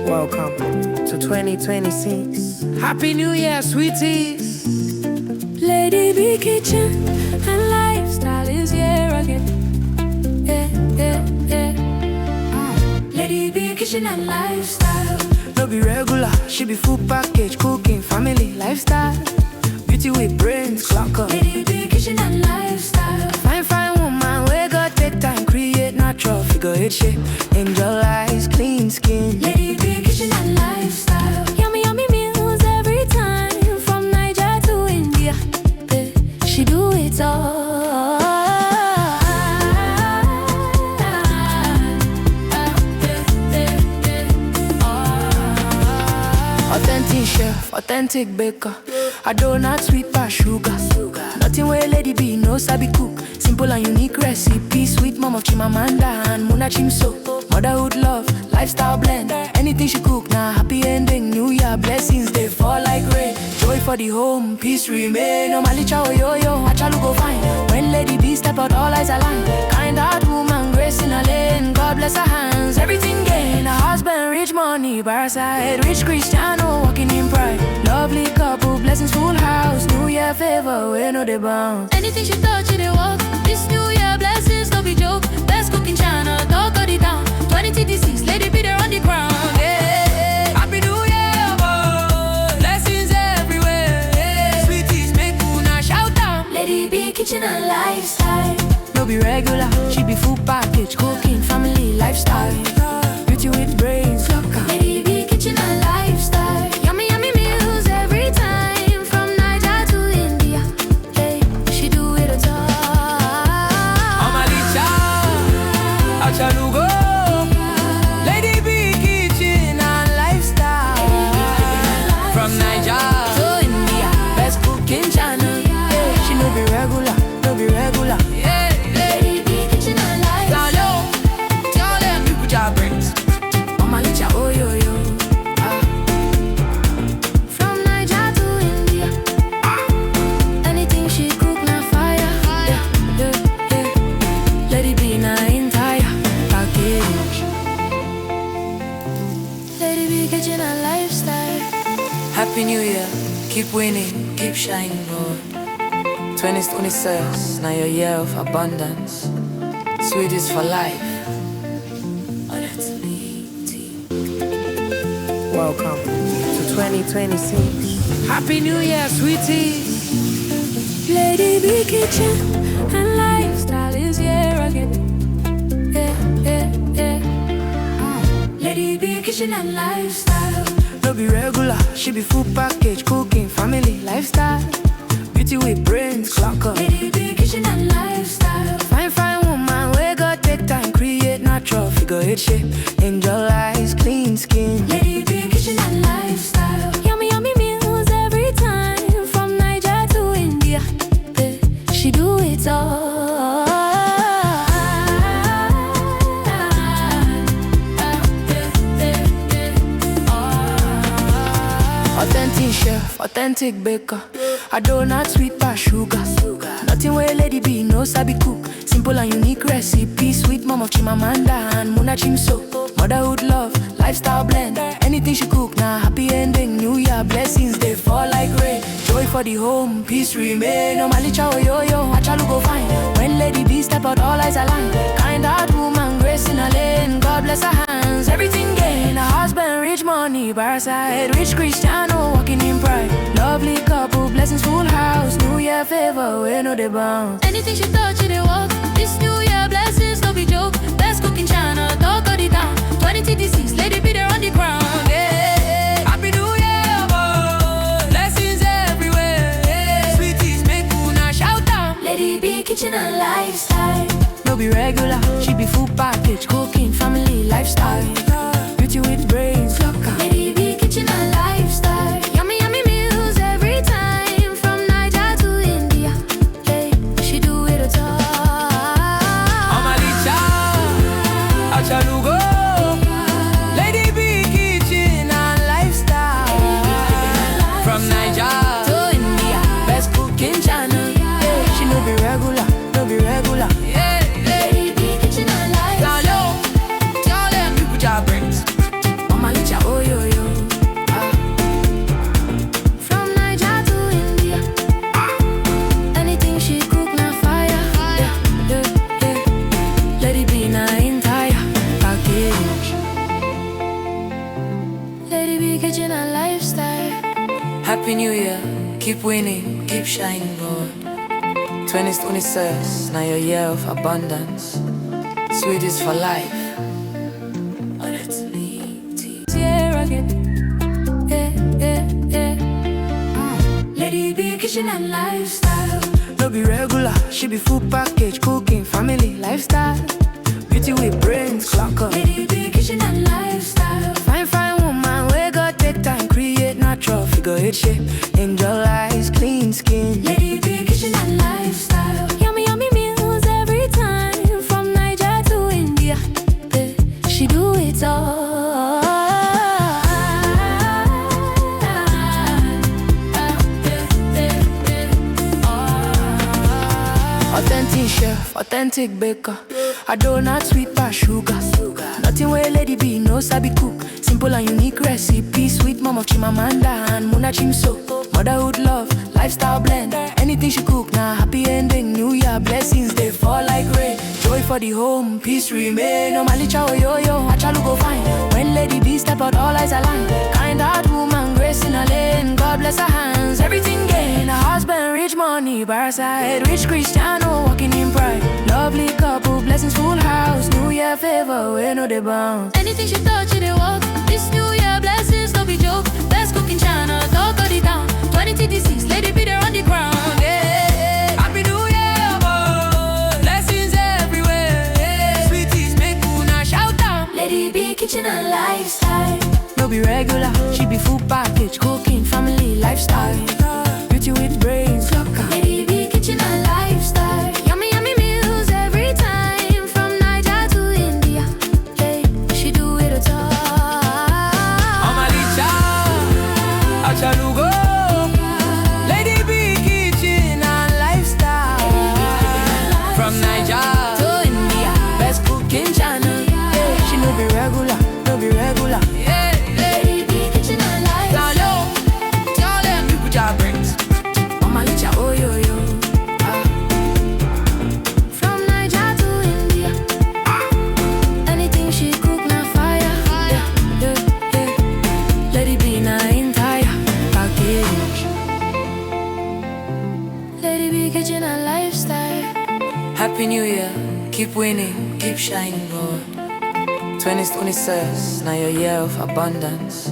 Welcome to 2026. Happy New Year, sweeties. Lady B Kitchen and lifestyle is here again. Lady B Kitchen and lifestyle. No be regular, she be full package, cooking, family, lifestyle. Beauty with brains, clock up. Lady B Kitchen and lifestyle. Fine woman, we got take time, create natural figure eight shape. Angel eyes, clean skin. Lady B Kitchen and lifestyle. Yummy meals every time, from Niger to India. She do it all. Authentic chef, authentic baker. I donut sweet past sugar. Nothing where Lady B no sabi cook. Simple and unique recipe. Sweet mom of Chimamanda and Muna Chimso. Motherhood love, lifestyle blend. Anything she cook, now happy ending. New Year blessings, they fall like rain. Joy for the home, peace remain. No malicha yo, achalu go fine. When Lady B step out, all eyes align. Kind heart woman, grace in her lane. God bless her hands, everything gain. Her husband, rich money, Baraside. Rich Cristiano, walking in pride. Lovely couple, blessings full house. New Year favor, we know they bounce. Anything she touch, it walk. This New Year blessings, no be joke. Best cooking channel, dog got it down. 2026, Lady B there on the ground. Happy New Year, boy. Blessings everywhere. Sweeties make una shout out. Lady B Kitchen and lifestyle. No be regular, she be full package, cooking, family, lifestyle. Beauty with brains, locker. Lady B Kitchen and lifestyle. Yummy meals every time, from Niger to India. She do it all. Amalicha, Achalugo. Lady B Kitchen and lifestyle. From Niger to India, best cooking channel. She no be regular, no be regular. Lady B Kitchen and lifestyle. Tell them you put your brains. Amalicha, oh yo. From Niger to India. Anything she cook, na fire. Lady B na entire package. Lady B Kitchen and lifestyle. Happy New Year, keep winning, keep shining, Lord. 2026, now your year of abundance. Sweeties for life. Oh, that's me. Welcome to 2026. Happy New Year, sweeties. Lady B Kitchen and lifestyle is here again. Lady B Kitchen and lifestyle. No be regular, she be full package, cooking, family, lifestyle. Beauty with brains, clock up. Lady B Kitchen and lifestyle. Fine woman, we got take time, create natural figure eight shape. Angel eyes, clean skin. Lady B Kitchen and lifestyle. Yummy meals every time, from Niger to India. She do it all. Authentic chef, authentic baker. I donut sweet past sugar. Nothing where Lady B no sabi cook. Simple and unique recipe. Sweet mom of Chimamanda and Muna Chimso. Motherhood love, lifestyle blend. Anything she cook, now happy ending. New Year blessings, they fall like rain. Joy for the home, peace remain. No malicha yo, achalu go fine. When Lady B step out, all eyes align. Kind heart woman, grace in her lane. God bless her hands, everything gain. Her husband, rich money, Baraside. Rich Cristiano, walking in pride. Lovely couple, blessings full house. New Year favor, we know they bounce. Anything she touch, it walk. This New Year blessings, no be joke. Best cooking channel, dog got it down. 2026, Lady B there on the ground. Happy New Year, boy. Blessings everywhere. Sweeties make una shout out. Lady B Kitchen and lifestyle. No be regular, she be full package, cooking, family, lifestyle. Beauty with brains, locker. Lady B Kitchen and lifestyle. Yummy meals every time, from Niger to India. She do it all. Amalicha, Achalugo. Lady B Kitchen and lifestyle. From Niger to India, best cooking channel. She no be regular, no be regular. Lady B Kitchen and lifestyle. job brings. Mama licha, oh yo yo. From Niger to India, anything she cook na fire. Let it be na entire package. Lady B kitchen and lifestyle. Happy New Year, keep winning, keep shining, boy. 2026, now your year of abundance. Sweet is for life. Oh, that's me. Here again. Lady B kitchen and lifestyle. No be regular, she be full package, cooking, family, lifestyle. Beauty with brains, clock up. Lady B kitchen and lifestyle. Fine, fine woman, we got take time, create natural figure eight shape. Angel eyes, clean skin. Lady B kitchen and lifestyle. Yummy, yummy meals every time. From Niger to India, she do it all. Authentic chef, authentic baker. I donut sweet past sugar. Nothing where Lady B no sabi cook. Simple and unique recipe. Sweet mom of Chimamanda and Muna Chimso. Motherhood love, lifestyle blend. Anything she cook, nah happy ending. New Year blessings, they fall like rain. Joy for the home, peace remain. No malicha oh yo yo, achalu go fine. When Lady B step out, all eyes align. Kind heart woman, grace in her lane. God bless her hands, everything gain. Her husband, rich money, bar side. Rich Cristiano, walking in pride. Lovely couple, blessings full house. New Year favor, we know they bounce. Anything she touch, it they walk. This New Year blessings, no be joke. Best cooking channel, talk of the town. 2026, Lady B there on the ground. Yeah. Happy New Year, boy. Blessings everywhere. Yeah. Sweeties, make una shout out. Lady B kitchen and lifestyle. No be regular, she be full package, cooking, family, lifestyle. Beauty with brains, clock up. Lady B kitchen and lifestyle. Yummy, yummy meals every time. From Niger to India, she do it all. Omalicha, achalugo. Lady B kitchen and lifestyle. From Niger to India, best cooking channel. Yeah, she no be regular, no be regular. Yeah, Lady B kitchen and lifestyle. now yo, tell them people job brings. Omalicha, oh yo yo. From Niger to India, anything she cook na fire. Lady B na entire package. Lady B kitchen and lifestyle. Happy New Year, keep winning, keep shining, boy. 2026, now your year of abundance.